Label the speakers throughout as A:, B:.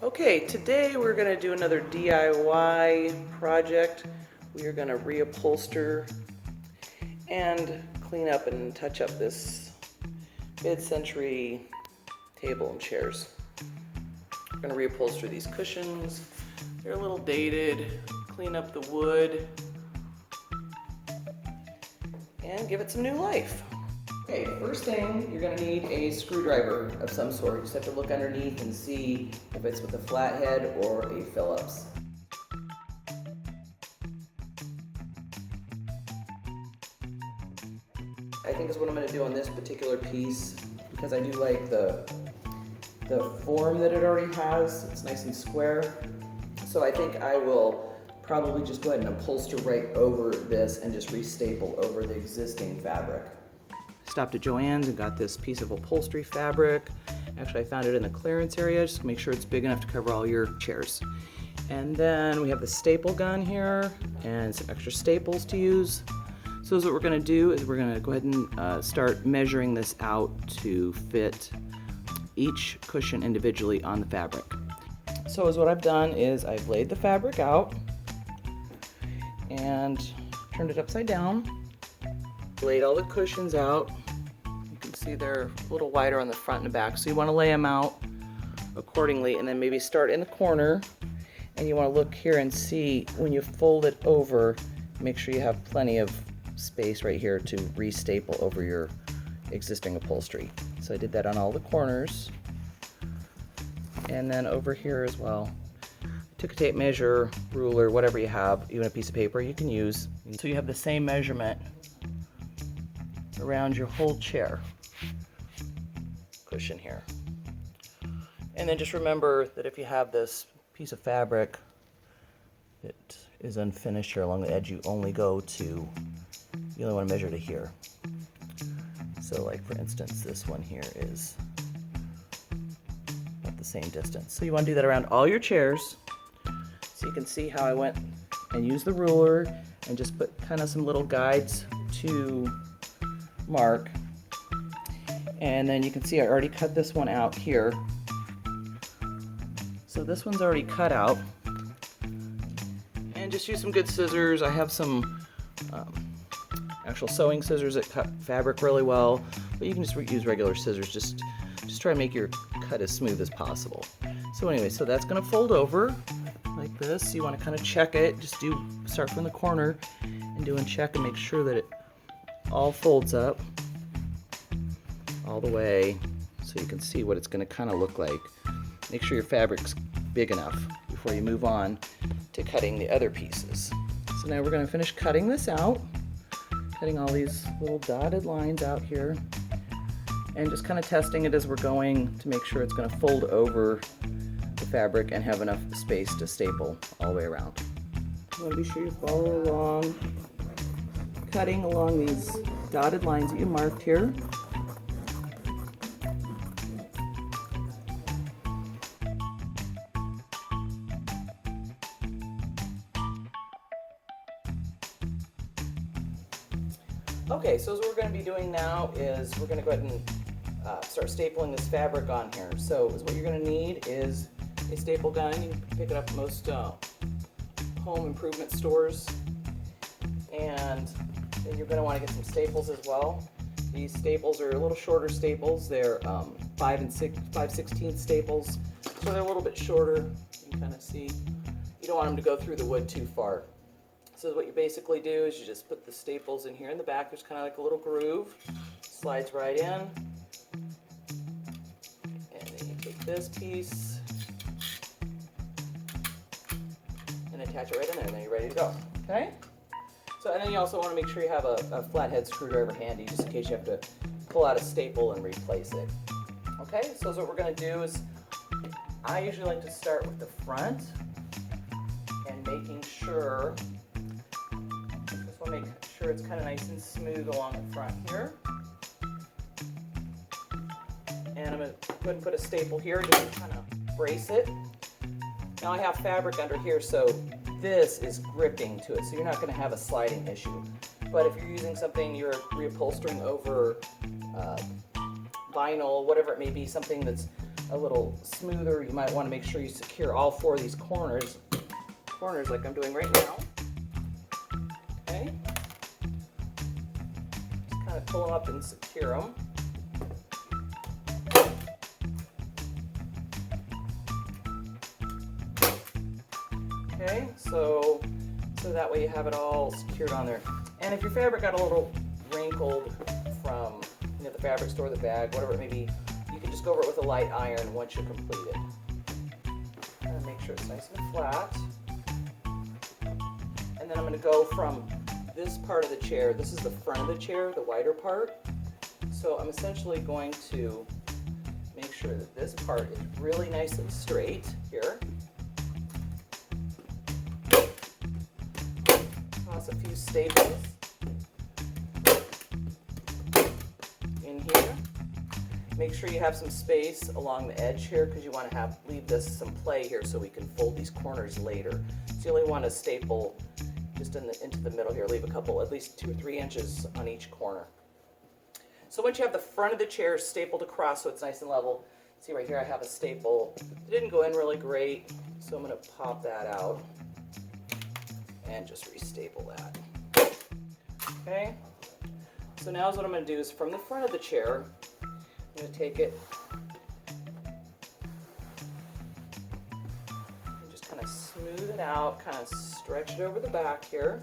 A: Okay, today we're going to do another DIY project. We are going to reupholster and clean up and touch up this mid-century table and chairs. We're going to reupholster these cushions. They're a little dated, clean up the wood, and give it some new life. Okay, first thing, you're going to need a screwdriver of some sort. You just have to look underneath and see if it's with a flathead or a Phillips. I think is what I'm going to do on this particular piece, because I do like the form that it already has. It's nice and square. So I think I will probably just go ahead and upholster right over this and just restaple over the existing fabric. Stopped at Joann's and got this piece of upholstery fabric. Actually, I found it in the clearance area. Just make sure it's big enough to cover all your chairs. And then we have the staple gun here and some extra staples to use. So what we're going to do is we're going to go ahead and start measuring this out to fit each cushion individually on the fabric. So what I've done is I've laid the fabric out and turned it upside down. Laid all the cushions out. You can see they're a little wider on the front and the back, so you want to lay them out accordingly, and then maybe start in the corner, and you want to look here and see when you fold it over, make sure you have plenty of space right here to restaple over your existing upholstery. So I did that on all the corners, and then over here as well. I took a tape measure, ruler, whatever you have, even a piece of paper you can use, so you have the same measurement around your whole chair cushion here. And then just remember that if you have this piece of fabric that is unfinished here along the edge, you only want to measure to here. So like for instance, this one here is at the same distance. So you want to do that around all your chairs. So you can see how I went and used the ruler and just put kind of some little guides to mark. And then you can see I already cut this one out here. So this one's already cut out. And just use some good scissors. I have some actual sewing scissors that cut fabric really well, but you can just use regular scissors. Just try to make your cut as smooth as possible. So anyway, so that's going to fold over like this. You want to kind of check it. Just start from the corner and do a check and make sure that it all folds up all the way so you can see what it's going to kind of look like. Make sure your fabric's big enough before you move on to cutting the other pieces. So now we're going to finish cutting this out, cutting all these little dotted lines out here, and just kind of testing it as we're going to make sure it's going to fold over the fabric and have enough space to staple all the way around. You want to be sure you follow along, cutting along these dotted lines that you marked here. Okay, so what we're going to be doing now is we're going to go ahead and start stapling this fabric on here. So what you're going to need is a staple gun. You can pick it up at most home improvement stores. And then you're going to want to get some staples as well. These staples are a little shorter staples. They're 5/16 staples, so they're a little bit shorter. You can kind of see. You don't want them to go through the wood too far. So what you basically do is you just put the staples in here in the back. There's kind of like a little groove. Slides right in. And then you take this piece and attach it right in there, and then you're ready to go. Okay? So, and then you also want to make sure you have a flathead screwdriver handy, just in case you have to pull out a staple and replace it. Okay, so what we're going to do is, I usually like to start with the front and making sure, just want to make sure it's kind of nice and smooth along the front here. And I'm going to go ahead and put a staple here just to kind of brace it. Now I have fabric under here, so this is gripping to it, so you're not going to have a sliding issue. But if you're using something you're reupholstering over vinyl, whatever it may be, something that's a little smoother, you might want to make sure you secure all 4 of these corners like I'm doing right now. Okay. Just kind of pull them up and secure them. Okay, so that way you have it all secured on there. And if your fabric got a little wrinkled from the fabric store, the bag, whatever it may be, you can just go over it with a light iron once you complete it. And make sure it's nice and flat. And then I'm going to go from this part of the chair. This is the front of the chair, the wider part. So I'm essentially going to make sure that this part is really nice and straight here. Toss a few staples in here. Make sure you have some space along the edge here because you want to leave this some play here so we can fold these corners later. So you only want to staple just into the middle here. Leave a couple, at least 2 or 3 inches on each corner. So once you have the front of the chair stapled across so it's nice and level, see right here I have a staple. It didn't go in really great, so I'm going to pop that out and just restaple that. Okay, so now what I'm going to do is from the front of the chair, I'm going to take it and just kind of smooth it out, kind of stretch it over the back here.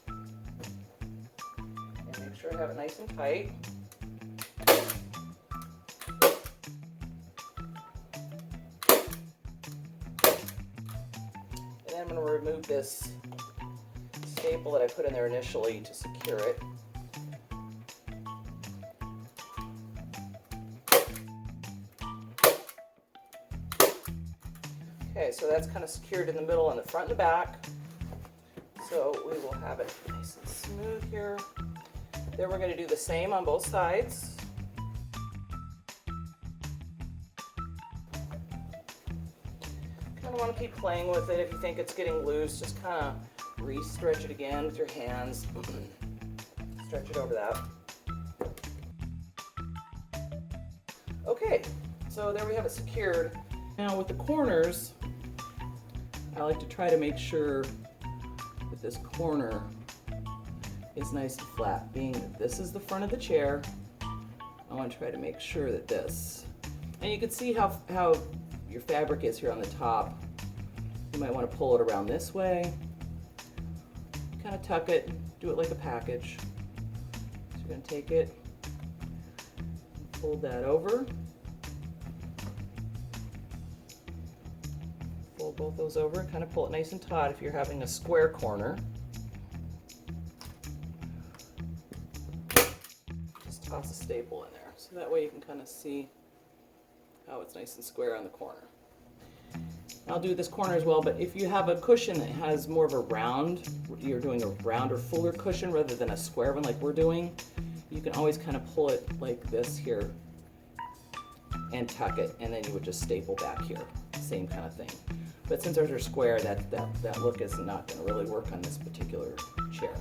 A: And make sure I have it nice and tight. I'm going to remove this staple that I put in there initially to secure it. Okay, so that's kind of secured in the middle and the front and the back. So we will have it nice and smooth here. Then we're going to do the same on both sides. Want to keep playing with it. If you think it's getting loose, just kind of re-stretch it again with your hands. Stretch it over that. Okay, so there we have it secured. Now with the corners, I like to try to make sure that this corner is nice and flat. Being that this is the front of the chair, I want to try to make sure that this, and you can see how your fabric is here on the top. You might want to pull it around this way, kind of tuck it, do it like a package. So you're going to take it, fold that over, fold both those over, kind of pull it nice and taut if you're having a square corner. Just toss a staple in there, so that way you can kind of see how it's nice and square on the corner. I'll do this corner as well, but if you have a cushion that has more of a round, you're doing a rounder, fuller cushion rather than a square one like we're doing, you can always kind of pull it like this here and tuck it, and then you would just staple back here. Same kind of thing. But since ours are square, that look is not going to really work on this particular chair.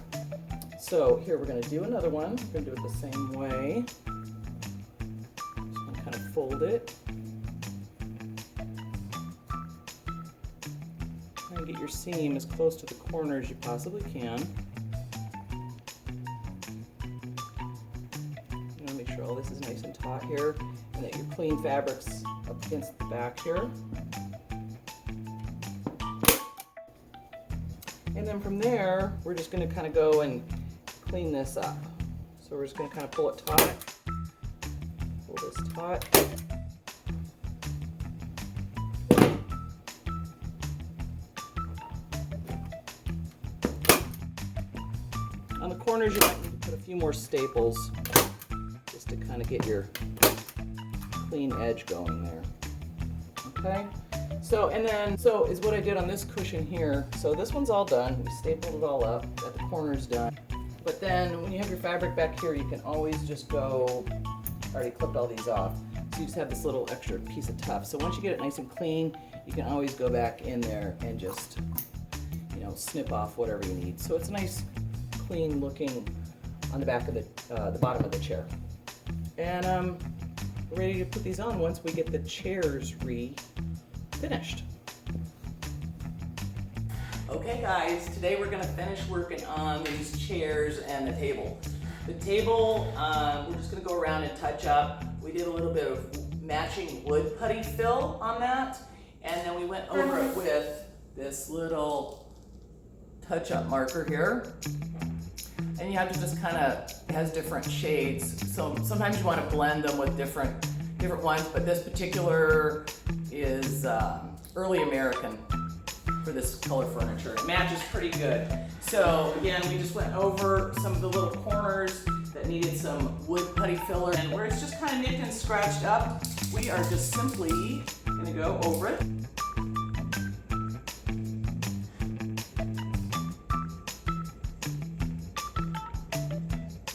A: So here we're going to do another one. We're going to do it the same way. Just going to kind of fold it. And get your seam as close to the corner as you possibly can. You want to make sure all this is nice and taut here, and that your clean fabric's up against the back here. And then from there, we're just going to kind of go and clean this up. So we're just going to kind of pull it taut, pull this taut. On the corners, you might need to put a few more staples just to kind of get your clean edge going there. Okay? So is what I did on this cushion here. So this one's all done. We stapled it all up, got the corners done. But then when you have your fabric back here, you can always just go, I already clipped all these off. So you just have this little extra piece of tuft. So once you get it nice and clean, you can always go back in there and just, snip off whatever you need. So it's nice, clean looking on the back of the bottom of the chair. And we're ready to put these on once we get the chairs finished. Okay guys, today we're going to finish working on these chairs and the table. The table, we're just going to go around and touch up. We did a little bit of matching wood putty fill on that, and then we went over it with this little touch-up marker here. And you have to just kind of, it has different shades, so sometimes you want to blend them with different ones, but this particular is early American for this color furniture. It matches pretty good. So again, we just went over some of the little corners that needed some wood putty filler, and where it's just kind of nicked and scratched up, we are just simply gonna go over it.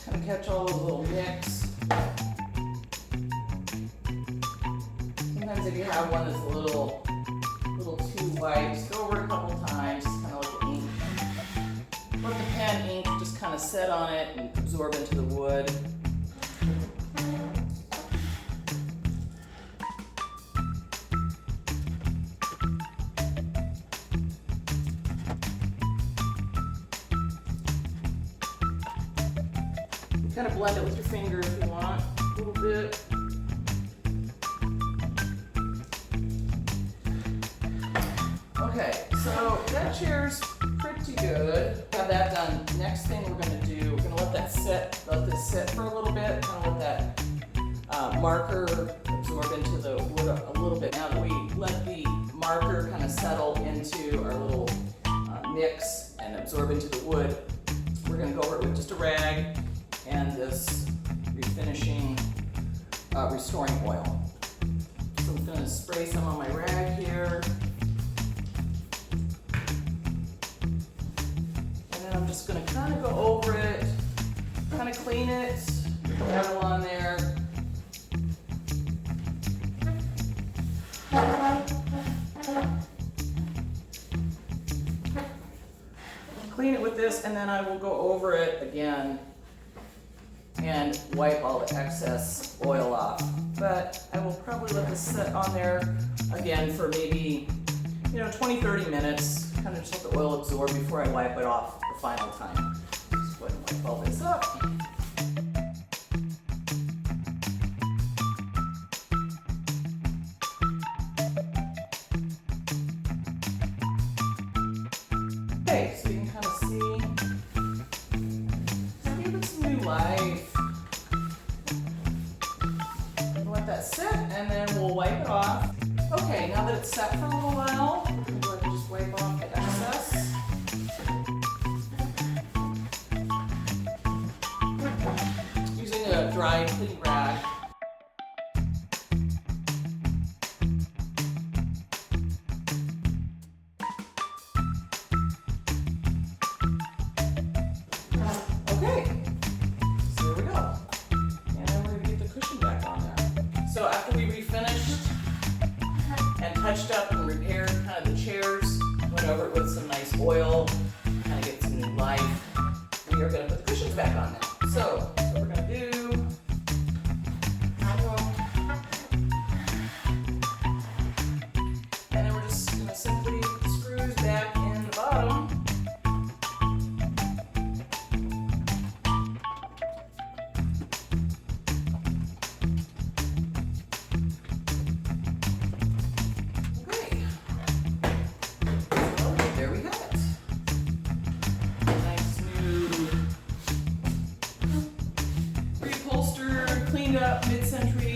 A: Kind of catch all those little nicks. Sometimes if you have one that's a little too white, just go over it a couple times, just kind of let the ink, let the pen ink just kind of set on it and absorb into the wood. You kind of blend it with your finger if you want, a little bit. Okay, so that chair's pretty good. Have that done. Next thing we're going to do, we're going to let this sit for a little bit, kind of let that marker absorb into the wood a little bit. Now that we let the marker kind of settle into our little nicks and absorb into the wood, we're going to go over it with just a rag and this refinishing, restoring oil. So I'm going to spray some on my rag here. I'm just going to kind of go over it, kind of clean it, put the metal on there. Clean it with this, and then I will go over it again and wipe all the excess oil off. But I will probably let this sit on there again for maybe 20-30 minutes. Kind of just let the oil absorb before I wipe it off the final time. Just go ahead and wipe all this up. Okay, so you can kind of give it some new life. Let that sit, and then we'll wipe it off. Okay, now that it's set for a little while, we're going to just wipe off the excess. Using a dry, clean rag. Okay, so here we go. And then we're going to get the cushion back on there. So after we refinished and touched up and repaired kind of the chairs, went over it with some nice oil, kind of get some new life. We are going to put the cushions back on now. So what we're going to do, and then we're just going to simply put the screws back in the bottom. Up mid-century